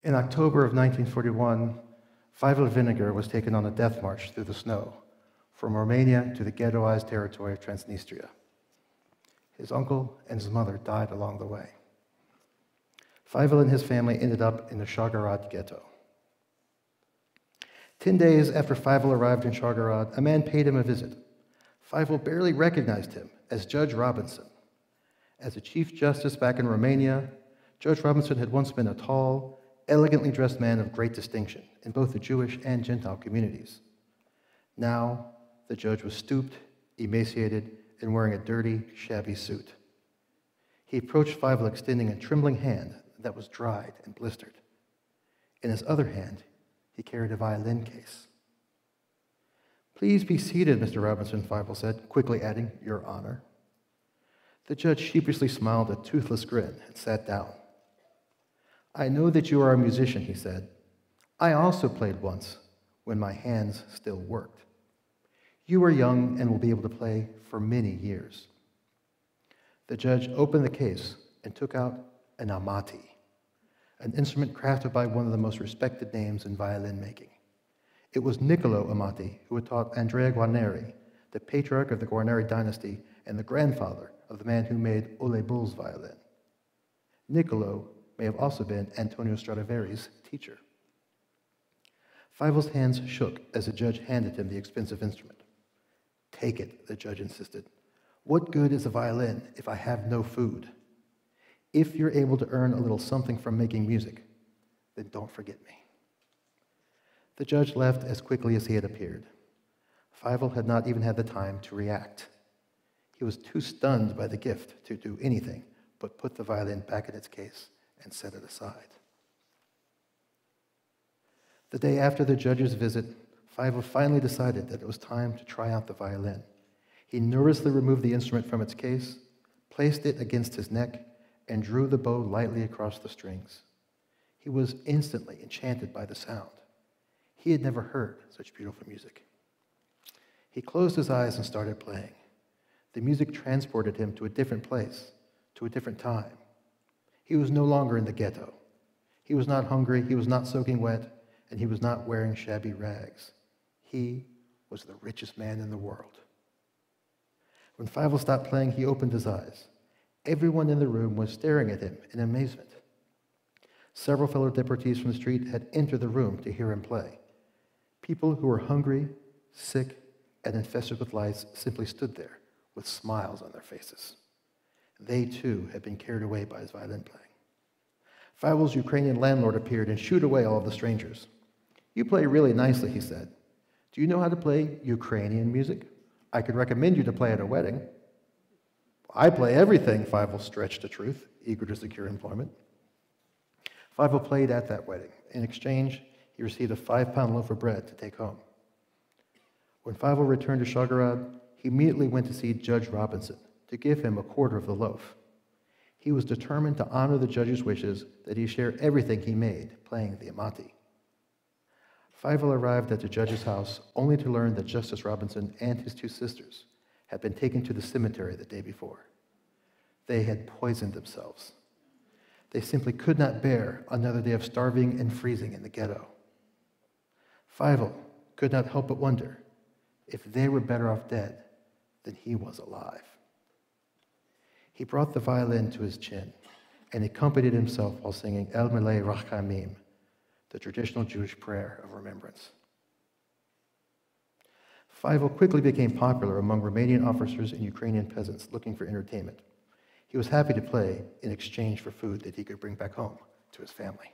In October of 1941, Feivel Wininger was taken on a death march through the snow from Romania to the ghettoized territory of Transnistria. His uncle and his mother died along the way. Feivel and his family ended up in the Szargárd ghetto. 10 days after Feivel arrived in Szargárd, a man paid him a visit. Feivel barely recognized him as Judge Robinson. As a Chief Justice back in Romania, Judge Robinson had once been a tall, elegantly dressed man of great distinction in both the Jewish and Gentile communities. Now, the judge was stooped, emaciated, and wearing a dirty, shabby suit. He approached Feivel extending a trembling hand that was dried and blistered. In his other hand, he carried a violin case. "Please be seated, Mr. Robinson," Feivel said, quickly adding, "Your Honor." The judge sheepishly smiled a toothless grin and sat down. "I know that you are a musician," he said. "I also played once, when my hands still worked. You are young and will be able to play for many years." The judge opened the case and took out an amati, an instrument crafted by one of the most respected names in violin making. It was Niccolò Amati who had taught Andrea Guarneri, the patriarch of the Guarneri dynasty and the grandfather of the man who made Ole Bull's violin. Niccolò may have also been Antonio Stradivari's teacher. Feivel's hands shook as the judge handed him the expensive instrument. "Take it," the judge insisted. "What good is a violin if I have no food? If you're able to earn a little something from making music, then don't forget me." The judge left as quickly as he had appeared. Feivel had not even had the time to react. He was too stunned by the gift to do anything but put the violin back in its case and set it aside. The day after the judge's visit, Feivel finally decided that it was time to try out the violin. He nervously removed the instrument from its case, placed it against his neck, and drew the bow lightly across the strings. He was instantly enchanted by the sound. He had never heard such beautiful music. He closed his eyes and started playing. The music transported him to a different place, to a different time. He was no longer in the ghetto. He was not hungry, he was not soaking wet, and he was not wearing shabby rags. He was the richest man in the world. When Feivel stopped playing, he opened his eyes. Everyone in the room was staring at him in amazement. Several fellow deportees from the street had entered the room to hear him play. People who were hungry, sick, and infested with lice simply stood there with smiles on their faces. They, too, had been carried away by his violin playing. Feivel's Ukrainian landlord appeared and shooed away all of the strangers. "You play really nicely," he said. "Do you know how to play Ukrainian music? I could recommend you to play at a wedding." "I play everything," Feivel stretched to truth, eager to secure employment. Feivel played at that wedding. In exchange, he received a 5-pound loaf of bread to take home. When Feivel returned to Szargárd, he immediately went to see Judge Robinson to give him a quarter of the loaf. He was determined to honor the judge's wishes that he share everything he made playing the amati. Feivel arrived at the judge's house only to learn that Justice Robinson and his 2 sisters had been taken to the cemetery the day before. They had poisoned themselves. They simply could not bear another day of starving and freezing in the ghetto. Feivel could not help but wonder if they were better off dead than he was alive. He brought the violin to his chin and accompanied himself while singing El Melech Rachamim, the traditional Jewish prayer of remembrance. Feivel quickly became popular among Romanian officers and Ukrainian peasants looking for entertainment. He was happy to play in exchange for food that he could bring back home to his family.